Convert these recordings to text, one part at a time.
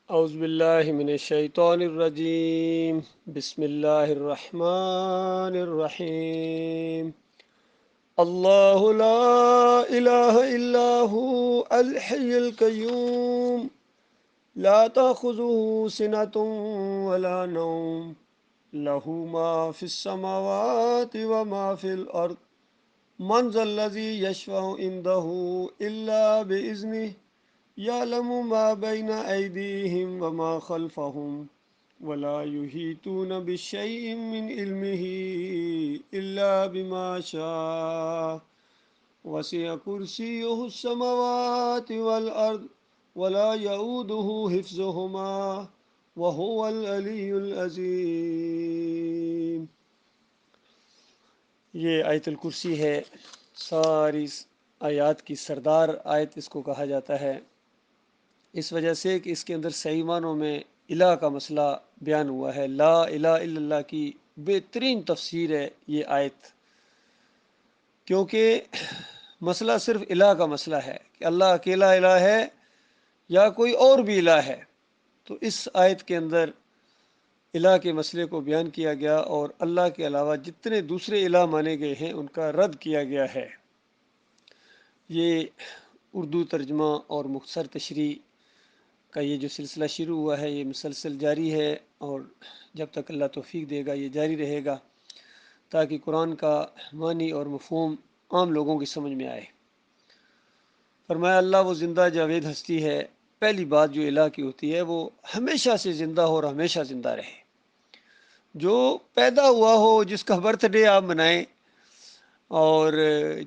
اعوذ باللہ من الشیطان الرجیم، بسم اللہ الرحمن الرحیم۔ اللہ لا الہ الا هو الحی القیوم، لا تأخذه سنة ولا نوم، له ما في السماوات وما في الأرض، من ذا الذي يشفع عنده إلا بإذنه، يعلم ما بين أيديهم وما خلفهم، ولا يحيطون بشيء من علمه إلا بما شاء، وسع كرسيه السماوات والأرض، ولا يؤوده حفظهما، وهو العلي العظيم۔ یہ آیت الکرسی ہے، ساری آیات کی سردار آیت اس کو کہا جاتا ہے، اس وجہ سے کہ اس کے اندر صحیح معنوں میں الہ کا مسئلہ بیان ہوا ہے۔ لا الہ الا اللہ کی بہترین تفسیر ہے یہ آیت، کیونکہ مسئلہ صرف الہ کا مسئلہ ہے کہ اللہ اکیلا الہ ہے یا کوئی اور بھی الہ ہے، تو اس آیت کے اندر الہ کے مسئلے کو بیان کیا گیا اور اللہ کے علاوہ جتنے دوسرے الہ مانے گئے ہیں ان کا رد کیا گیا ہے۔ یہ اردو ترجمہ اور مختصر تشریح کا یہ جو سلسلہ شروع ہوا ہے یہ مسلسل جاری ہے، اور جب تک اللہ توفیق دے گا یہ جاری رہے گا، تاکہ قرآن کا معنی اور مفہوم عام لوگوں کی سمجھ میں آئے۔ فرمایا اللہ وہ زندہ جاوید ہستی ہے، پہلی بات جو الہ کی ہوتی ہے وہ ہمیشہ سے زندہ ہو اور ہمیشہ زندہ رہے، جو پیدا ہوا ہو، جس کا برتھ ڈے آپ منائیں اور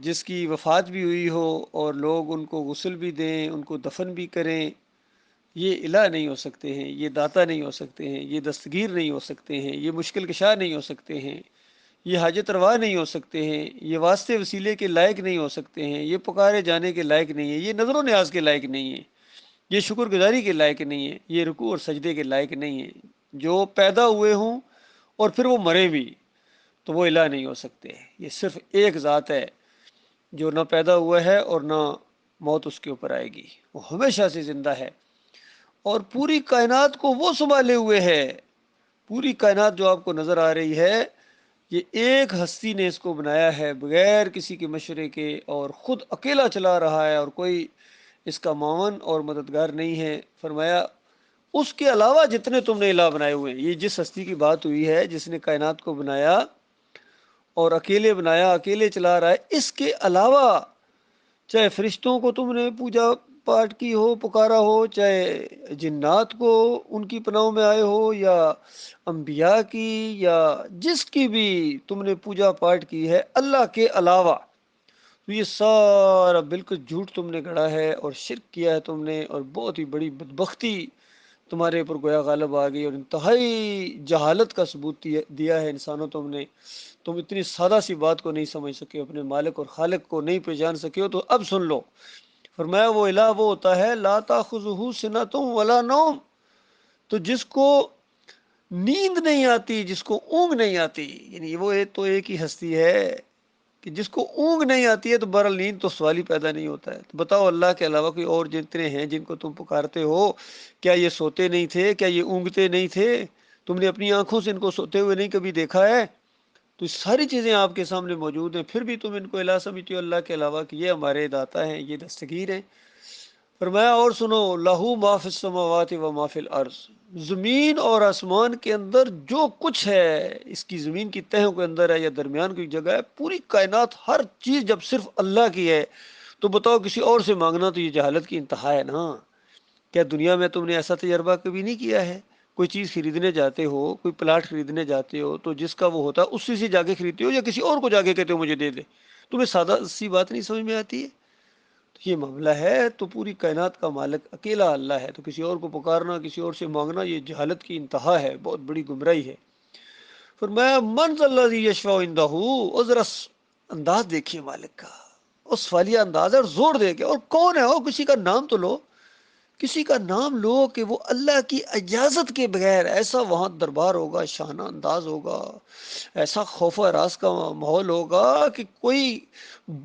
جس کی وفات بھی ہوئی ہو اور لوگ ان کو غسل بھی دیں، ان کو دفن بھی کریں، یہ الہ نہیں ہو سکتے ہیں، یہ داتا نہیں ہو سکتے ہیں، یہ دستگیر نہیں ہو سکتے ہیں، یہ مشکل کشا نہیں ہو سکتے ہیں، یہ حاجت روا نہیں ہو سکتے ہیں، یہ واسطے وسیلے کے لائق نہیں ہو سکتے ہیں، یہ پکارے جانے کے لائق نہیں ہے، یہ نظر و نیاز کے لائق نہیں ہے، یہ شکر گزاری کے لائق نہیں ہے، یہ رکوع اور سجدے کے لائق نہیں ہے۔ جو پیدا ہوئے ہوں اور پھر وہ مرے بھی تو وہ الہ نہیں ہو سکتے۔ یہ صرف ایک ذات ہے جو نہ پیدا ہوا ہے اور نہ موت اس کے اوپر آئے گی، وہ ہمیشہ سے زندہ ہے اور پوری کائنات کو وہ سنبھالے ہوئے ہے۔ پوری کائنات جو آپ کو نظر آ رہی ہے، یہ ایک ہستی نے اس کو بنایا ہے بغیر کسی کے مشورے کے، اور خود اکیلا چلا رہا ہے اور کوئی اس کا معاون اور مددگار نہیں ہے۔ فرمایا اس کے علاوہ جتنے تم نے الہ بنائے ہوئے ہیں، یہ جس ہستی کی بات ہوئی ہے جس نے کائنات کو بنایا اور اکیلے بنایا، اکیلے چلا رہا ہے، اس کے علاوہ چاہے فرشتوں کو تم نے پوجا پاٹ کی ہو، پکارا ہو، چاہے جنات کو ان کی پناہوں میں آئے ہو، یا انبیاء کی، یا جس کی بھی تم نے پوجا پاٹ کی ہے اللہ کے علاوہ، تو یہ سارا بالکل جھوٹ تم نے گڑھا ہے اور شرک کیا ہے تم نے، اور بہت ہی بڑی بدبختی تمہارے اوپر گویا غالب آ گئی، اور انتہائی جہالت کا ثبوت دیا ہے انسانوں تم نے۔ تم اتنی سادہ سی بات کو نہیں سمجھ سکے، اپنے مالک اور خالق کو نہیں پہچان سکے ہو، تو اب سن لو۔ فرمایا وہ الہ وہ ہوتا ہے لا تاخذہ سنۃ ولا نوم، تو جس کو نیند نہیں آتی، جس کو اونگ نہیں آتی، یعنی وہ تو ایک ہی ہستی ہے کہ جس کو اونگ نہیں آتی ہے، تو بہرحال نیند تو سوال ہی پیدا نہیں ہوتا ہے۔ تو بتاؤ اللہ کے علاوہ کوئی اور جتنے ہیں جن کو تم پکارتے ہو، کیا یہ سوتے نہیں تھے؟ کیا یہ اونگتے نہیں تھے؟ تم نے اپنی آنکھوں سے ان کو سوتے ہوئے نہیں کبھی دیکھا ہے؟ تو یہ ساری چیزیں آپ کے سامنے موجود ہیں، پھر بھی تم ان کو الہ سمجھتے ہو اللہ کے علاوہ کہ یہ ہمارے داتا ہیں، یہ دستگیر ہیں۔ فرمایا اور سنو، لہو ما فی السماوات و ما فی الارض، زمین اور آسمان کے اندر جو کچھ ہے، اس کی زمین کی تہوں کے اندر ہے یا درمیان کی جگہ ہے، پوری کائنات ہر چیز جب صرف اللہ کی ہے، تو بتاؤ کسی اور سے مانگنا تو یہ جہالت کی انتہا ہے نا۔ کیا دنیا میں تم نے ایسا تجربہ کبھی نہیں کیا ہے؟ کوئی چیز خریدنے جاتے ہو، کوئی پلاٹ خریدنے جاتے ہو، تو جس کا وہ ہوتا ہے اسی سے جا کے خریدتے ہو، یا کسی اور کو جا کے کہتے ہو مجھے دے دے؟ تمہیں سادہ سی بات نہیں سمجھ میں آتی ہے؟ تو یہ معاملہ ہے، تو پوری کائنات کا مالک اکیلا اللہ ہے، تو کسی اور کو پکارنا، کسی اور سے مانگنا، یہ جہالت کی انتہا ہے، بہت بڑی گمراہی ہے۔ فرمایا من ذا الذی یشفع عندہ، اور ذرا انداز دیکھیے مالک کا، اس سوالیہ انداز ہے، اور زور دے کے، اور کون ہے وہ، کسی کا نام تو لو کسی کا نام لو کہ وہ اللہ کی اجازت کے بغیر، ایسا وہاں دربار ہوگا، شانہ انداز ہوگا، ایسا خوف و ہراس کا ماحول ہوگا کہ کوئی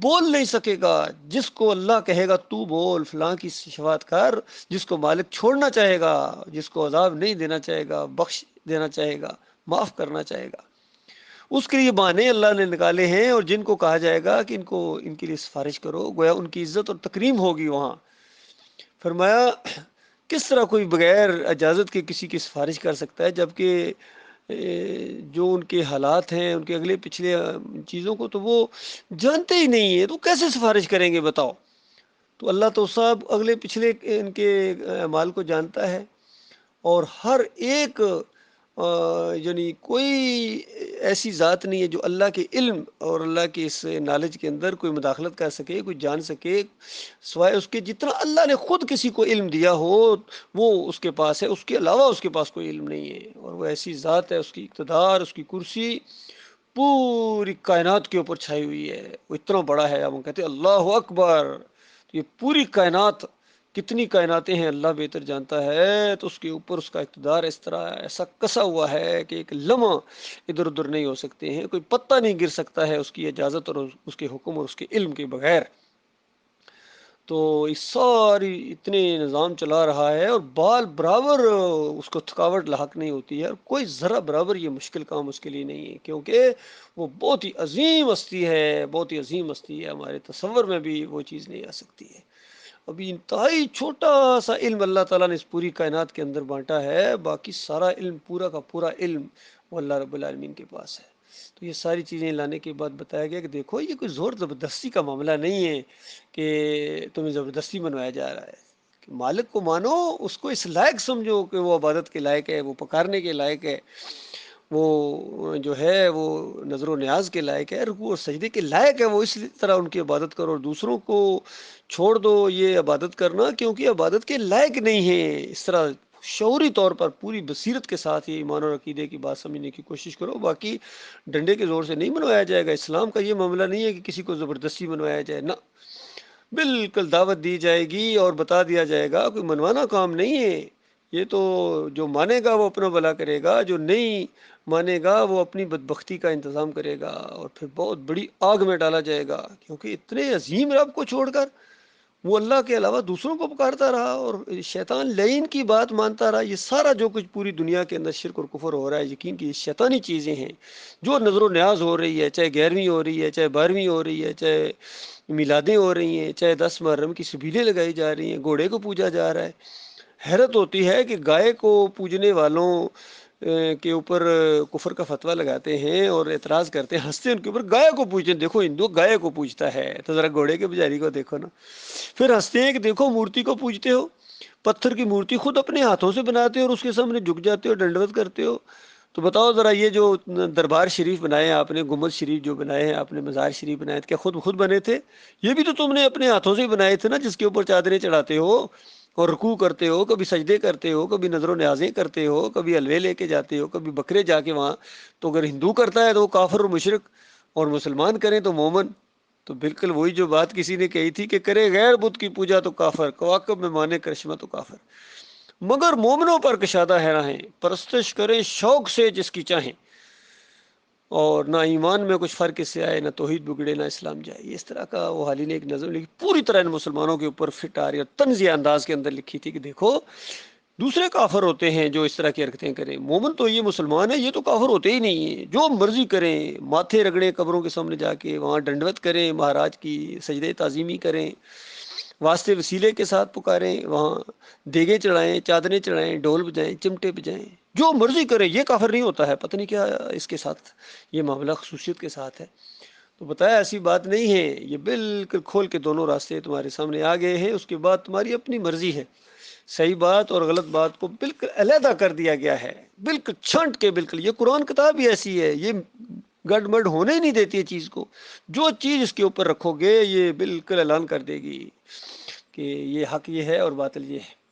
بول نہیں سکے گا۔ جس کو اللہ کہے گا تو بول فلاں کی شفاعت کر، جس کو مالک چھوڑنا چاہے گا، جس کو عذاب نہیں دینا چاہے گا، بخش دینا چاہے گا، معاف کرنا چاہے گا، اس کے لیے بہانے اللہ نے نکالے ہیں۔ اور جن کو کہا جائے گا کہ ان کے لیے سفارش کرو، گویا ان کی عزت اور تکریم ہوگی وہاں۔ فرمایا کس طرح کوئی بغیر اجازت کے کسی کی سفارش کر سکتا ہے، جبکہ جو ان کے حالات ہیں، ان کے اگلے پچھلے چیزوں کو تو وہ جانتے ہی نہیں ہیں، تو کیسے سفارش کریں گے بتاؤ؟ تو اللہ تو صاحب اگلے پچھلے ان کے اعمال کو جانتا ہے، اور ہر ایک یعنی کوئی ایسی ذات نہیں ہے جو اللہ کے علم اور اللہ کے اس نالج کے اندر کوئی مداخلت کر سکے، کوئی جان سکے، سوائے اس کے جتنا اللہ نے خود کسی کو علم دیا ہو وہ اس کے پاس ہے، اس کے علاوہ اس کے پاس کوئی علم نہیں ہے۔ اور وہ ایسی ذات ہے، اس کی اقتدار، اس کی کرسی پوری کائنات کے اوپر چھائی ہوئی ہے، وہ اتنا بڑا ہے۔ ہم کہتے ہیں اللہ اکبر، تو یہ پوری کائنات، کتنی کائناتیں ہیں اللہ بہتر جانتا ہے، تو اس کے اوپر اس کا اقتدار اس طرح ایسا کسا ہوا ہے کہ ایک لمحہ ادھر ادھر نہیں ہو سکتے ہیں، کوئی پتہ نہیں گر سکتا ہے اس کی اجازت اور اس کے حکم اور اس کے علم کے بغیر۔ تو اس ساری اتنے نظام چلا رہا ہے، اور بال برابر اس کو تھکاوٹ لاحق نہیں ہوتی ہے، اور کوئی ذرا برابر یہ مشکل کام اس کے لیے نہیں ہے، کیونکہ وہ بہت ہی عظیم ہستی ہے، بہت ہی عظیم ہستی ہے، ہمارے تصور میں بھی وہ چیز نہیں آ سکتی ہے۔ ابھی انتہائی چھوٹا سا علم اللہ تعالیٰ نے اس پوری کائنات کے اندر بانٹا ہے، باقی سارا علم، پورا کا پورا علم وہ اللہ رب العالمین کے پاس ہے۔ تو یہ ساری چیزیں لانے کے بعد بتایا گیا کہ دیکھو یہ کوئی زور زبردستی کا معاملہ نہیں ہے کہ تمہیں زبردستی منوایا جا رہا ہے، کہ مالک کو مانو، اس کو اس لائق سمجھو کہ وہ عبادت کے لائق ہے، وہ پکارنے کے لائق ہے، وہ جو ہے وہ نظر و نیاز کے لائق ہے، رکوع اور سجدے کے لائق ہے، وہ اس طرح ان کی عبادت کرو، اور دوسروں کو چھوڑ دو یہ عبادت کرنا کیونکہ عبادت کے لائق نہیں ہے۔ اس طرح شعوری طور پر پوری بصیرت کے ساتھ یہ ایمان اور عقیدے کی بات سمجھنے کی کوشش کرو، باقی ڈنڈے کے زور سے نہیں منوایا جائے گا۔ اسلام کا یہ معاملہ نہیں ہے کہ کسی کو زبردستی منوایا جائے، نہ، بالکل دعوت دی جائے گی اور بتا دیا جائے گا، کوئی منوانا کام نہیں ہے۔ یہ تو جو مانے گا وہ اپنا بھلا کرے گا، جو نہیں مانے گا وہ اپنی بدبختی کا انتظام کرے گا، اور پھر بہت بڑی آگ میں ڈالا جائے گا، کیونکہ اتنے عظیم رب کو چھوڑ کر وہ اللہ کے علاوہ دوسروں کو پکارتا رہا اور شیطان لعین کی بات مانتا رہا۔ یہ سارا جو کچھ پوری دنیا کے اندر شرک اور کفر ہو رہا ہے، یقین کی یہ شیطانی چیزیں ہیں، جو نظر و نیاز ہو رہی ہے، چاہے 11ویں ہو رہی ہے، چاہے 12ویں ہو رہی ہے، چاہے میلادیں ہو رہی ہیں، چاہے 10 محرم کی سبیلیں لگائی جا رہی ہیں، گھوڑے کو پوجا جا رہا ہے۔ حیرت ہوتی ہے کہ گائے کو پوجنے والوں کے اوپر کفر کا فتویٰ لگاتے ہیں اور اعتراض کرتے ہیں، ہنستے ہیں ان کے اوپر، گائے کو پوجتے ہیں، دیکھو ہندو گائے کو پوجتا ہے، تو ذرا گھوڑے کے پجاری کو دیکھو نا۔ پھر ہنستے ہیں کہ دیکھو مورتی کو پوجتے ہو، پتھر کی مورتی خود اپنے ہاتھوں سے بناتے ہو اور اس کے سامنے جھک جاتے ہو، ڈنڈوت کرتے ہو۔ تو بتاؤ ذرا یہ جو دربار شریف بنائے ہیں آپ نے، گنبد شریف جو بنائے ہیں آپ نے، مزار شریف بنائے تھے، کیا خود بنے تھے؟ یہ بھی تو تم نے اپنے ہاتھوں سے ہی بنائے تھے نا، جس کے اوپر چادریں چڑھاتے ہو اور رکوع کرتے ہو، کبھی سجدے کرتے ہو، کبھی نظر و نیازیں کرتے ہو، کبھی حلوے لے کے جاتے ہو، کبھی بکرے جا کے وہاں۔ تو اگر ہندو کرتا ہے تو وہ کافر اور مشرک، اور مسلمان کریں تو مومن۔ تو بالکل وہی جو بات کسی نے کہی تھی کہ کرے غیر بت کی پوجا تو کافر، کواکب میں مانے کرشمہ تو کافر، مگر مومنوں پر کشادہ ہے راہیں، پرستش کرے شوق سے جس کی چاہیں، اور نہ ایمان میں کچھ فرق اس سے آئے، نہ توحید بگڑے، نہ اسلام جائے۔ یہ اس طرح کا وہ حالی نے ایک نظم لکھی، پوری طرح ان مسلمانوں کے اوپر فٹ آ رہی اور طنزیہ انداز کے اندر لکھی تھی کہ دیکھو دوسرے کافر ہوتے ہیں جو اس طرح کی حرکتیں کریں، مومن تو یہ مسلمان ہے، یہ تو کافر ہوتے ہی نہیں ہیں، جو مرضی کریں، ماتھے رگڑیں قبروں کے سامنے جا کے، وہاں ڈنڈوت کریں، مہاراج کی سجدے تعظیمی کریں، واسطے وسیلے کے ساتھ پکاریں، وہاں دیگیں چڑھائیں، چادریں چڑھائیں، ڈھول بجائیں، چمٹے بجائیں، جو مرضی کریں، یہ کافر نہیں ہوتا ہے۔ پتہ نہیں کیا اس کے ساتھ یہ معاملہ خصوصیت کے ساتھ ہے۔ تو بتایا ایسی بات نہیں ہے، یہ بالکل کھول کے دونوں راستے تمہارے سامنے آ گئے ہیں، اس کے بعد تمہاری اپنی مرضی ہے، صحیح بات اور غلط بات کو بالکل علیحدہ کر دیا گیا ہے، بالکل چھانٹ کے۔ بالکل یہ قرآن کتاب ہی ایسی ہے، یہ گڑ مڈ ہونے ہی نہیں دیتی ہے چیز کو، جو چیز اس کے اوپر رکھو گے یہ بالکل اعلان کر دے گی کہ یہ حق یہ ہے اور باطل یہ ہے۔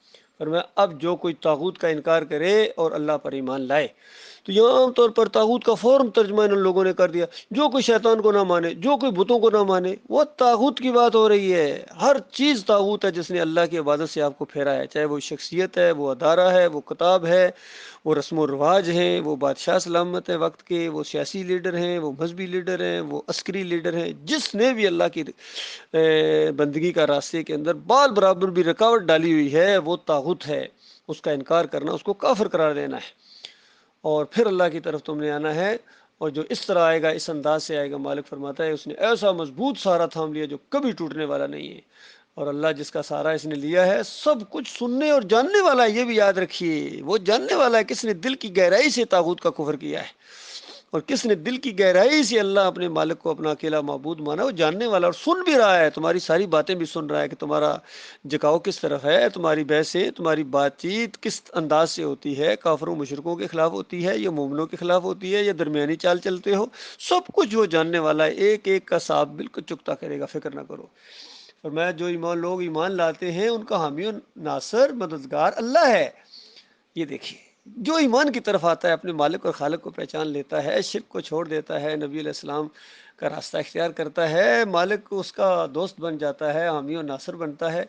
فرمایا اب جو کوئی طاغوت کا انکار کرے اور اللہ پر ایمان لائے، تو یہاں عام طور پر طاغوت کا فوراً ترجمہ ان لوگوں نے کر دیا، جو کوئی شیطان کو نہ مانے، جو کوئی بتوں کو نہ مانے، وہ طاغوت کی بات ہو رہی ہے۔ ہر چیز طاغوت ہے جس نے اللہ کی عبادت سے آپ کو پھیرا ہے، چاہے وہ شخصیت ہے، وہ ادارہ ہے، وہ کتاب ہے، وہ رسم و رواج ہیں، وہ بادشاہ سلامت ہے وقت کے، وہ سیاسی لیڈر ہیں، وہ مذہبی لیڈر ہیں، وہ عسکری لیڈر ہیں، جس نے بھی اللہ کی بندگی کا راستے کے اندر بال برابر بھی رکاوٹ ڈالی ہوئی ہے، وہ طاغوت ہے۔ اس کا انکار کرنا، اس کو کافر قرار دینا ہے، اور پھر اللہ کی طرف تم نے آنا ہے۔ اور جو اس طرح آئے گا، اس انداز سے آئے گا، مالک فرماتا ہے اس نے ایسا مضبوط سہارا تھام لیا جو کبھی ٹوٹنے والا نہیں ہے۔ اور اللہ جس کا سہارا اس نے لیا ہے سب کچھ سننے اور جاننے والا ہے، یہ بھی یاد رکھیے، وہ جاننے والا ہے کس نے دل کی گہرائی سے طاغوت کا کفر کیا ہے، اور کس نے دل کی گہرائی سے اللہ اپنے مالک کو اپنا اکیلا معبود مانا، وہ جاننے والا، اور سن بھی رہا ہے، تمہاری ساری باتیں بھی سن رہا ہے کہ تمہارا جھکاؤ کس طرف ہے، تمہاری بحثیں، تمہاری بات چیت کس انداز سے ہوتی ہے، کافروں مشرکوں کے خلاف ہوتی ہے یا مومنوں کے خلاف ہوتی ہے یا درمیانی چال چلتے ہو، سب کچھ وہ جاننے والا ہے، ایک ایک کا حساب بالکل چکتا کرے گا، فکر نہ کرو۔ فرمایا جو لوگ ایمان لاتے ہیں ان کا حامی و ناصر مددگار اللہ ہے۔ یہ دیکھیے، جو ایمان کی طرف آتا ہے، اپنے مالک اور خالق کو پہچان لیتا ہے، شرک کو چھوڑ دیتا ہے، نبی علیہ السلام کا راستہ اختیار کرتا ہے، مالک اس کا دوست بن جاتا ہے، حامی و ناصر بنتا ہے،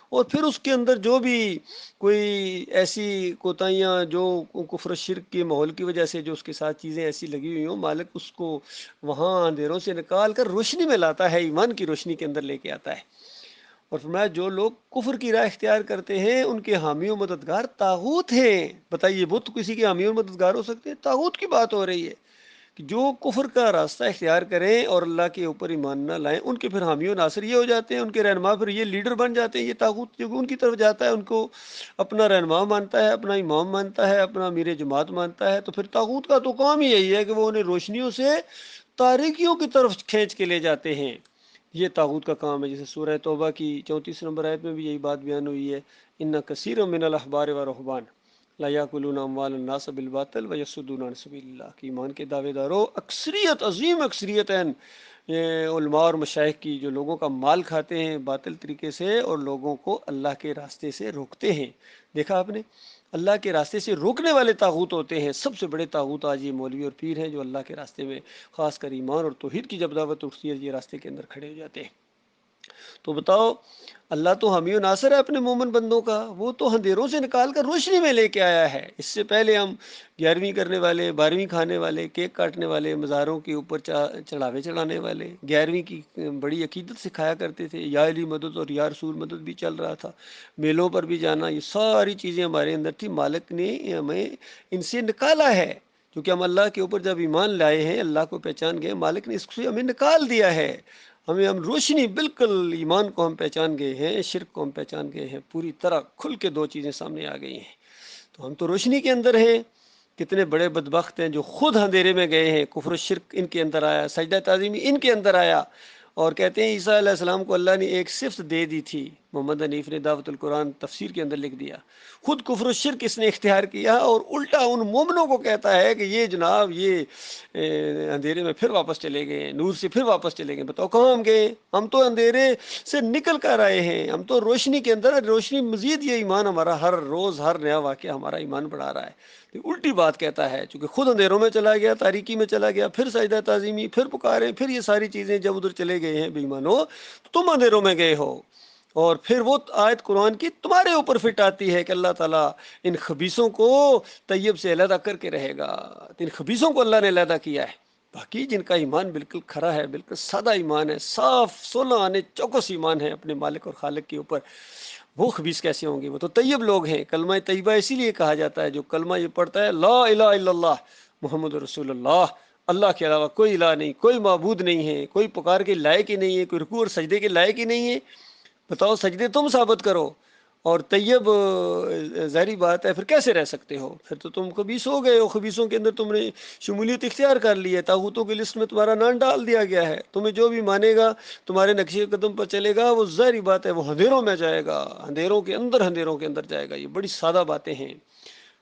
اور پھر اس کے اندر جو بھی کوئی ایسی کوتاہیاں جو کفر و شرک کے ماحول کی وجہ سے جو اس کے ساتھ چیزیں ایسی لگی ہوئی ہوں، مالک اس کو وہاں اندھیروں سے نکال کر روشنی میں لاتا ہے، ایمان کی روشنی کے اندر لے کے آتا ہے۔ اور فرمایا جو لوگ کفر کی راہ اختیار کرتے ہیں ان کے حامی و مددگار طاغوت ہیں۔ بتائیے، بت کسی کے حامی و مددگار ہو سکتے ہیں؟ طاغوت کی بات ہو رہی ہے کہ جو کفر کا راستہ اختیار کریں اور اللہ کے اوپر ایمان نہ لائیں، ان کے پھر حامی و ناصر یہ ہو جاتے ہیں، ان کے رہنما پھر یہ لیڈر بن جاتے ہیں۔ یہ طاغوت جو ان کی طرف جاتا ہے ان کو اپنا رہنما مانتا ہے، اپنا امام مانتا ہے، اپنا امیر جماعت مانتا ہے، تو پھر طاغوت کا تو کام ہی یہی ہے کہ وہ انہیں روشنیوں سے تاریکیوں کی طرف کھینچ کے لے جاتے ہیں۔ یہ طاغوت کا کام ہے، جیسے سورہ توبہ کی 34 نمبر آیت میں بھی یہی بات بیان ہوئی ہے، ان کثیر من الاحبار والرہبان لا یاکلون اموال الناس بالباطل ویصدون عن سبیل اللہ، کہ ایمان کے دعوے داروں، اکثریت، عظیم اکثریت ہیں یہ علماء اور مشائخ کی، جو لوگوں کا مال کھاتے ہیں باطل طریقے سے اور لوگوں کو اللہ کے راستے سے روکتے ہیں۔ دیکھا آپ نے، اللہ کے راستے سے روکنے والے طاغوت ہوتے ہیں۔ سب سے بڑے طاغوت آج یہ مولوی اور پیر ہیں جو اللہ کے راستے میں، خاص کر ایمان اور توحید کی جب دعوت اٹھتی ہے، یہ راستے کے اندر کھڑے ہو جاتے ہیں۔ تو بتاؤ، اللہ تو حامی و ناصر ہے اپنے مومن بندوں کا، وہ تو اندھیروں سے نکال کر روشنی میں لے کے آیا ہے۔ اس سے پہلے ہم 11ویں کرنے والے، 12ویں کھانے والے، کیک کاٹنے والے، مزاروں کے اوپر چڑھاوے چڑھانے والے، 11ویں کی بڑی عقیدت سکھایا کرتے تھے، یا علی مدد اور یا رسول مدد بھی چل رہا تھا، میلوں پر بھی جانا، یہ ساری چیزیں ہمارے اندر تھی۔ مالک نے ہمیں ان سے نکالا ہے، کیونکہ ہم اللہ کے اوپر جب ایمان لائے ہیں، اللہ کو پہچان گئے، مالک نے اس سے ہمیں نکال دیا ہے۔ ہم روشنی، بالکل ایمان کو ہم پہچان گئے ہیں، شرک کو ہم پہچان گئے ہیں، پوری طرح کھل کے دو چیزیں سامنے آ گئی ہیں۔ تو ہم تو روشنی کے اندر ہیں۔ کتنے بڑے بدبخت ہیں جو خود اندھیرے میں گئے ہیں، کفر و شرک ان کے اندر آیا، سجدہ تعظیمی ان کے اندر آیا، اور کہتے ہیں عیسیٰ علیہ السلام کو اللہ نے ایک صفت دے دی تھی، محمد حنیف نے دعوت القرآن تفسیر کے اندر لکھ دیا، خود کفر و شرک اس نے اختیار کیا، اور الٹا ان مومنوں کو کہتا ہے کہ یہ جناب یہ اندھیرے میں پھر واپس چلے گئے، نور سے پھر واپس چلے گئے۔ بتاؤ کہاں ہم گئے؟ ہم تو اندھیرے سے نکل کر آئے ہیں، ہم تو روشنی کے اندر، روشنی مزید، یہ ایمان ہمارا ہر روز ہر نیا واقعہ ہمارا ایمان بڑھا رہا ہے۔ الٹی بات کہتا ہے، چونکہ خود اندھیروں میں چلا گیا، تاریکی میں چلا گیا، پھر سجدہ تعظیمی، پھر پکارے، پھر یہ ساری چیزیں جب ادھر چلے گئے ہیں بے ایمانو، تو تم اندھیروں میں گئے ہو۔ اور پھر وہ آیت قرآن کی تمہارے اوپر فٹ آتی ہے کہ اللہ تعالیٰ ان خبیثوں کو طیب سے علیحدہ کر کے رہے گا۔ ان خبیثوں کو اللہ نے علیحدہ کیا ہے، باقی جن کا ایمان بالکل کھرا ہے، بالکل سادہ ایمان ہے، صاف 16 آنے چوکس ایمان ہے اپنے مالک اور خالق کے اوپر، وہ خبیث کیسے ہوں گے؟ وہ تو طیب لوگ ہیں۔ کلمہ طیبہ اسی لیے کہا جاتا ہے، جو کلمہ یہ پڑھتا ہے لا الہ الا اللہ محمد رسول اللہ، اللہ کے علاوہ کوئی الہ نہیں، کوئی معبود نہیں ہے، کوئی پکار کے لائق ہی نہیں ہے، کوئی رکوع اور سجدے کے لائق ہی نہیں ہے۔ بتاؤ، سجدے تم ثابت کرو، اور طیب ظاہری بات ہے پھر کیسے رہ سکتے ہو؟ پھر تو تم خبیث ہو گئے ہو، خبیثوں کے اندر تم نے شمولیت اختیار کر لی ہے، طاغوتوں کی لسٹ میں تمہارا نام ڈال دیا گیا ہے۔ تمہیں جو بھی مانے گا، تمہارے نقشے قدم پر چلے گا، وہ ظاہری بات ہے وہ اندھیروں میں جائے گا، اندھیروں کے اندر جائے گا۔ یہ بڑی سادہ باتیں ہیں۔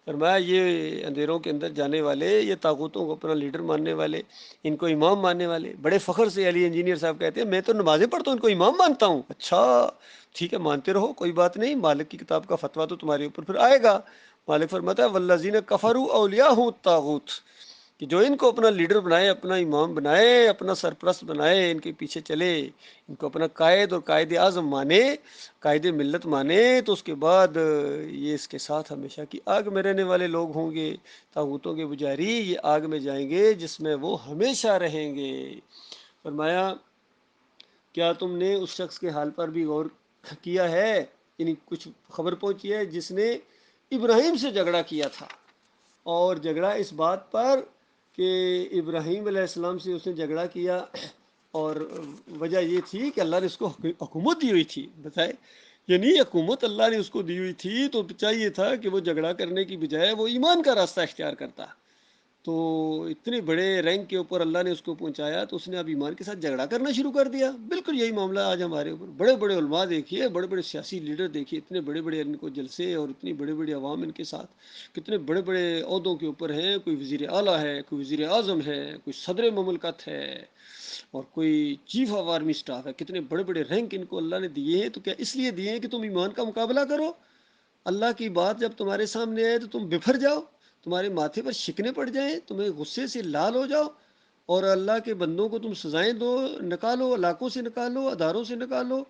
فرمایا یہ اندھیروں کے اندر جانے والے، یہ طاغوتوں کو اپنا لیڈر ماننے والے، ان کو امام ماننے والے، بڑے فخر سے علی انجینئر صاحب کہتے ہیں میں تو نمازیں پڑھتا ہوں ان کو امام مانتا ہوں۔ اچھا ٹھیک ہے، مانتے رہو، کوئی بات نہیں، مالک کی کتاب کا فتویٰ تو تمہارے اوپر پھر آئے گا۔ مالک فرماتا ہے والذین کفروا اولیاءہم الطاغوت، کہ جو ان کو اپنا لیڈر بنائے، اپنا امام بنائے، اپنا سرپرست بنائے، ان کے پیچھے چلے، ان کو اپنا قائد اور قائد اعظم مانے، قائد ملت مانے، تو اس کے بعد یہ اس کے ساتھ ہمیشہ کی آگ میں رہنے والے لوگ ہوں گے، طاغوتوں کے پجاری یہ آگ میں جائیں گے جس میں وہ ہمیشہ رہیں گے۔ فرمایا کیا تم نے اس شخص کے حال پر بھی غور کیا ہے، یعنی کچھ خبر پہنچی ہے جس نے ابراہیم سے جھگڑا کیا تھا، اور جھگڑا اس بات پر کہ ابراہیم علیہ السلام سے اس نے جھگڑا کیا، اور وجہ یہ تھی کہ اللہ نے اس کو حکومت دی ہوئی تھی، بتائے، یعنی حکومت اللہ نے اس کو دی ہوئی تھی، تو چاہیے تھا کہ وہ جھگڑا کرنے کی بجائے وہ ایمان کا راستہ اختیار کرتا۔ تو اتنے بڑے رینک کے اوپر اللہ نے اس کو پہنچایا، تو اس نے اب ایمان کے ساتھ جھگڑا کرنا شروع کر دیا۔ بالکل یہی معاملہ آج ہمارے اوپر، بڑے بڑے علماء دیکھیے، بڑے بڑے سیاسی لیڈر دیکھیے، اتنے بڑے بڑے ان کو جلسے اور اتنی بڑے بڑے عوام ان کے ساتھ، کتنے بڑے بڑے عہدوں کے اوپر ہیں، کوئی وزیر اعلیٰ ہے، کوئی وزیر اعظم ہے، کوئی صدر مملکت ہے، اور کوئی چیف آف آرمی سٹاف ہے، کتنے بڑے بڑے رینک ان کو اللہ نے دیے ہیں۔ تو کیا اس لیے دیے ہیں کہ تم ایمان کا مقابلہ کرو؟ اللہ کی بات جب تمہارے سامنے آئے تو تم بفر جاؤ، تمہارے ماتھے پر شکنے پڑ جائیں، تمہیں غصے سے لال ہو جاؤ، اور اللہ کے بندوں کو تم سزائیں دو، نکالو، علاقوں سے نکالو، اداروں سے نکالو،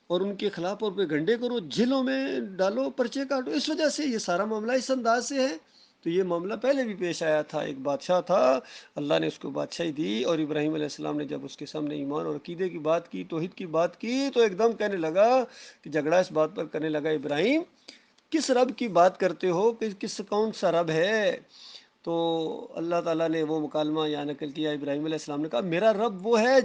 اور ان کے خلاف اور پہ گنڈے کرو، جیلوں میں ڈالو، پرچے کاٹو۔ اس وجہ سے یہ سارا معاملہ اس انداز سے ہے۔ تو یہ معاملہ پہلے بھی پیش آیا تھا، ایک بادشاہ تھا، اللہ نے اس کو بادشاہی دی، اور ابراہیم علیہ السلام نے جب اس کے سامنے ایمان اور عقیدے کی بات کی، توحید کی بات کی، تو ایک دم کہنے لگا کہ جھگڑا اس بات پر کرنے لگا، ابراہیم کس رب کی بات کرتے ہو، کون سا رب ہے؟ تو اللہ تعالیٰ نے وہ مکالمہ یہاں نقل کیا، ابراہیم علیہ السلام نے کہا میرا رب وہ ہے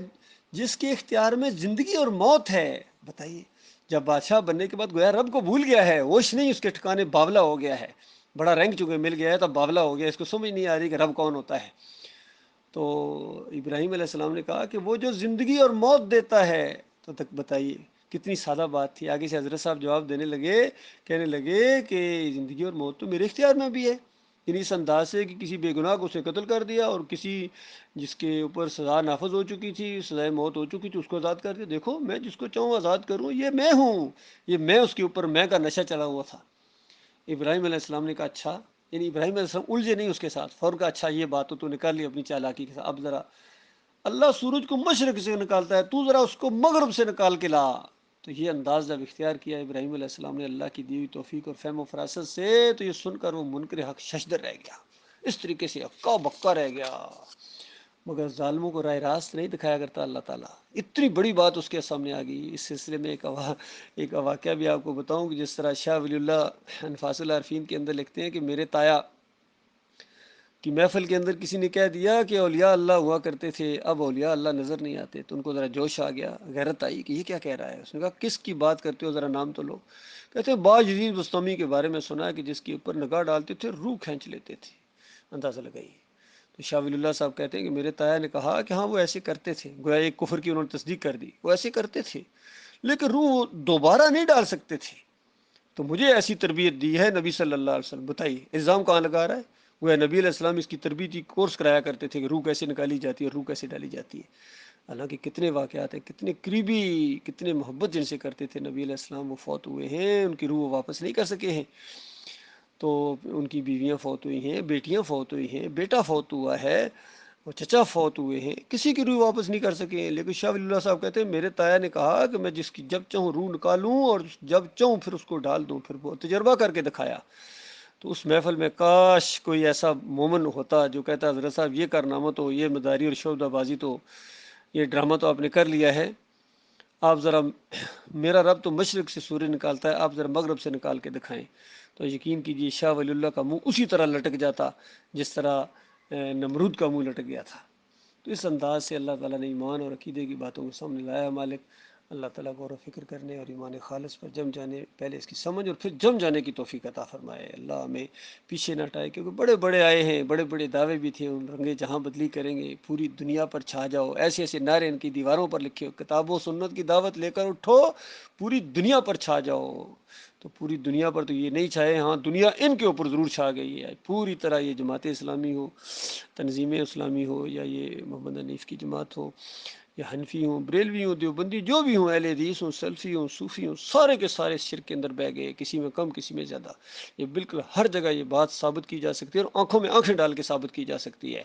جس کے اختیار میں زندگی اور موت ہے۔ بتائیے، جب بادشاہ بننے کے بعد گویا رب کو بھول گیا ہے، ہوش نہیں، اس کے ٹھکانے باولا ہو گیا ہے، بڑا رینک چونکہ مل گیا ہے تب باولا ہو گیا، اس کو سمجھ نہیں آ رہی کہ رب کون ہوتا ہے۔ تو ابراہیم علیہ السلام نے کہا کہ وہ جو زندگی اور موت دیتا ہے۔ تو تک بتائیے کتنی سادہ بات تھی۔ آگے سے حضرت صاحب جواب دینے لگے، کہنے لگے کہ زندگی اور موت تو میرے اختیار میں بھی ہے، یعنی اس انداز سے کہ کسی بے گناہ کو اسے قتل کر دیا، اور کسی جس کے اوپر سزا نافذ ہو چکی تھی، سزائے موت ہو چکی تھی، اس کو آزاد کر دیا۔ دیکھو میں جس کو چاہوں آزاد کروں، یہ میں ہوں، یہ میں اس کے اوپر میں کا نشہ چلا ہوا تھا۔ ابراہیم علیہ السلام نے کہا اچھا، یعنی ابراہیم علیہ السلام الجھے نہیں اس کے ساتھ، فوراً کہا اچھا یہ بات تو نکال لی اپنی چالاکی کے ساتھ، اب ذرا اللہ سورج کو مشرق سے نکالتا ہے، تو ذرا اس کو مغرب سے نکال کے لا۔ تو یہ انداز جب اختیار کیا ابراہیم علیہ السلام نے اللہ کی دی ہوئی توفیق اور فہم و فراست سے، تو یہ سن کر وہ منکر حق ششدر رہ گیا، اس طریقے سے اکا بکا رہ گیا، مگر ظالموں کو راہ راست نہیں دکھایا کرتا اللہ تعالیٰ۔ اتنی بڑی بات اس کے سامنے آ گئی۔ اس سلسلے میں ایک واقعہ بھی آپ کو بتاؤں کہ جس طرح شاہ ولی اللہ انفاس العارفین کے اندر لکھتے ہیں کہ میرے تایا کی محفل کے اندر کسی نے کہہ دیا کہ اولیاء اللہ ہوا کرتے تھے، اب اولیاء اللہ نظر نہیں آتے، تو ان کو ذرا جوش آ گیا، غیرت آئی کہ یہ کیا کہہ رہا ہے۔ اس نے کہا کس کی بات کرتے ہو، ذرا نام تو لو۔ کہتے ہیں باجدید بستمی کے بارے میں سنا ہے کہ جس کے اوپر نگاہ ڈالتے تھے روح کھینچ لیتے تھے۔ اندازہ لگائیے۔ تو شاہ ولی اللہ صاحب کہتے ہیں کہ میرے تایا نے کہا کہ ہاں وہ ایسے کرتے تھے، گویا ایک کفر کی انہوں نے تصدیق کر دی، وہ ایسے کرتے تھے لیکن روح دوبارہ نہیں ڈال سکتے تھے، تو مجھے ایسی تربیت دی ہے نبی صلی اللہ علیہ وسلم۔ بتائیے الزام کہاں لگا رہا ہے؟ وہ نبی علیہ السلام اس کی تربیتی کورس کرایا کرتے تھے کہ روح کیسے نکالی جاتی ہے، روح کیسے ڈالی جاتی ہے۔ حالانکہ کتنے واقعات ہیں، کتنے قریبی، کتنے محبت جن سے کرتے تھے نبی علیہ السلام، وہ فوت ہوئے ہیں، ان کی روح واپس نہیں کر سکے ہیں، تو ان کی بیویاں فوت ہوئی ہیں، بیٹیاں فوت ہوئی ہیں، بیٹا فوت ہوا ہے، وہ چچا فوت ہوئے ہیں، کسی کی روح واپس نہیں کر سکے ہیں۔ لیکن شاہ ولی اللہ صاحب کہتے ہیں میرے تایا نے کہا کہ میں جس کی جب چاہوں روح نکالوں اور جب چاہوں پھر اس کو ڈال دوں، پھر وہ تجربہ کر کے دکھایا۔ تو اس محفل میں کاش کوئی ایسا مومن ہوتا جو کہتا حضرت صاحب یہ کارنامہ تو، یہ مداری اور شعبدہ بازی تو، یہ ڈرامہ تو آپ نے کر لیا ہے، آپ ذرا، میرا رب تو مشرق سے سورج نکالتا ہے، آپ ذرا مغرب سے نکال کے دکھائیں۔ تو یقین کیجیے شاہ ولی اللہ کا منہ اسی طرح لٹک جاتا جس طرح نمرود کا منہ لٹک گیا تھا۔ تو اس انداز سے اللہ تعالیٰ نے ایمان اور عقیدے کی باتوں کو سامنے لایا۔ مالک اللہ تعالیٰ غور و فکر کرنے اور ایمان خالص پر جم جانے، پہلے اس کی سمجھ اور پھر جم جانے کی توفیق عطا فرمائے۔ اللہ ہمیں پیچھے نہ ہٹائے، کیونکہ بڑے بڑے آئے ہیں، بڑے بڑے دعوے بھی تھے، ان رنگے جہاں بدلی کریں گے، پوری دنیا پر چھا جاؤ، ایسے ایسے نعرے ان کی دیواروں پر لکھے ہو، کتاب و سنت کی دعوت لے کر اٹھو، پوری دنیا پر چھا جاؤ، تو پوری دنیا پر تو یہ نہیں چھائے، ہاں دنیا ان کے اوپر ضرور چھا گئی ہے پوری طرح، یہ جماعت اسلامی ہو، تنظیم اسلامی ہو، یا یہ محمد حنیف کی جماعت ہو، یا حنفی ہوں، بریلوی ہوں، دیوبندی، جو بھی ہوں، اہل حدیث ہوں، سلفی ہوں، صوفی ہوں، سارے کے سارے شرک کے اندر بہ گئے، کسی میں کم کسی میں زیادہ۔ یہ بالکل ہر جگہ یہ بات ثابت کی جا سکتی ہے، اور آنکھوں میں آنکھیں ڈال کے ثابت کی جا سکتی ہے۔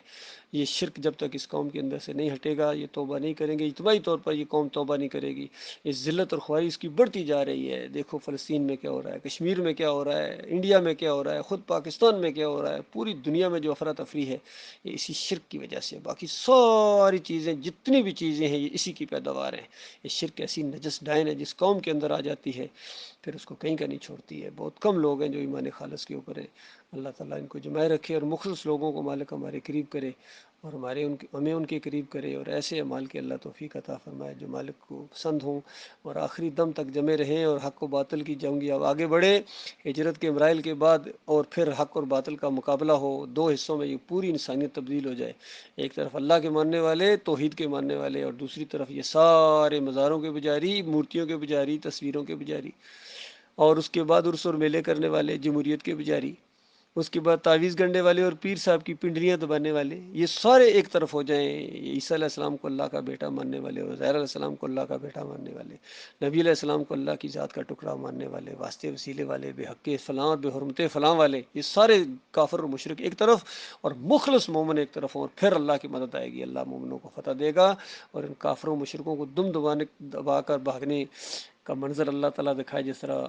یہ شرک جب تک اس قوم کے اندر سے نہیں ہٹے گا، یہ توبہ نہیں کریں گے، اجتماعی طور پر یہ قوم توبہ نہیں کرے گی، اس ذلت اور خواہی اس کی بڑھتی جا رہی ہے۔ دیکھو فلسطین میں کیا ہو رہا ہے، کشمیر میں کیا ہو رہا ہے، انڈیا میں کیا ہو رہا ہے، خود پاکستان میں کیا ہو رہا ہے، پوری دنیا میں جو افراتفری ہے یہ اسی شرک کی وجہ سے۔ باقی ساری چیزیں، جتنی بھی چیزیں ہیں، یہ اسی کی پیداوار ہیں۔ یہ شرک ایسی نجس ڈائن ہے، جس قوم کے اندر آ جاتی ہے پھر اس کو کہیں کا نہیں چھوڑتی ہے۔ بہت کم لوگ ہیں جو ایمان خالص کے اوپر ہیں۔ اللہ تعالیٰ ان کو جمائے رکھے، اور مخلص لوگوں کو مالک ہمارے قریب کرے، اور ہمیں ان کے قریب کرے، اور ایسے اعمال کے اللہ توفیق عطا فرمائے جو مالک کو پسند ہوں، اور آخری دم تک جمے رہیں، اور حق و باطل کی جنگ اب آگے بڑھے ہجرت کے مراحل کے بعد، اور پھر حق اور باطل کا مقابلہ ہو، دو حصوں میں یہ پوری انسانیت تبدیل ہو جائے، ایک طرف اللہ کے ماننے والے، توحید کے ماننے والے، اور دوسری طرف یہ سارے مزاروں کے پجاری، مورتیوں کے پجاری، تصویروں کے پجاری، اور اس کے بعد عرس اور میلے کرنے والے، جمہوریت کے پجاری، اس کے بعد تعویذ گننے والے اور پیر صاحب کی پنڈلیاں دبانے والے، یہ سارے ایک طرف ہو جائیں۔ عیسیٰ علیہ السلام کو اللہ کا بیٹا ماننے والے، اور عزیر علیہ السلام کو اللہ کا بیٹا ماننے والے، نبی علیہ السلام کو اللہ کی ذات کا ٹکڑا ماننے والے، واسطے وسیلے والے، بے حق فلاں، بے حرمت فلاں والے، یہ سارے کافر اور مشرک ایک طرف، اور مخلص مومن ایک طرف، اور پھر اللہ کی مدد آئے گی، اللہ مومنوں کو فتح دے گا، اور ان کافروں مشرکوں کو دبا کر بھاگنے کا منظر اللہ تعالیٰ دکھائے، جس طرح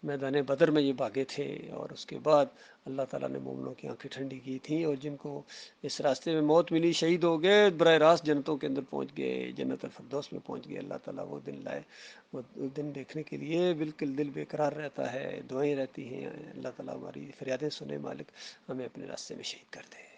میدان بدر میں یہ بھاگے تھے، اور اس کے بعد اللہ تعالیٰ نے مومنوں کی آنکھیں ٹھنڈی کی تھیں، اور جن کو اس راستے میں موت ملی، شہید ہو گئے، براہ راست جنتوں کے اندر پہنچ گئے، جنت الفردوس میں پہنچ گئے۔ اللہ تعالیٰ وہ دن لائے، وہ دن دیکھنے کے لیے بالکل دل بے قرار رہتا ہے، دعائیں رہتی ہیں۔ اللہ تعالیٰ ہماری فریادیں سنے، مالک ہمیں اپنے راستے میں شہید کر دے۔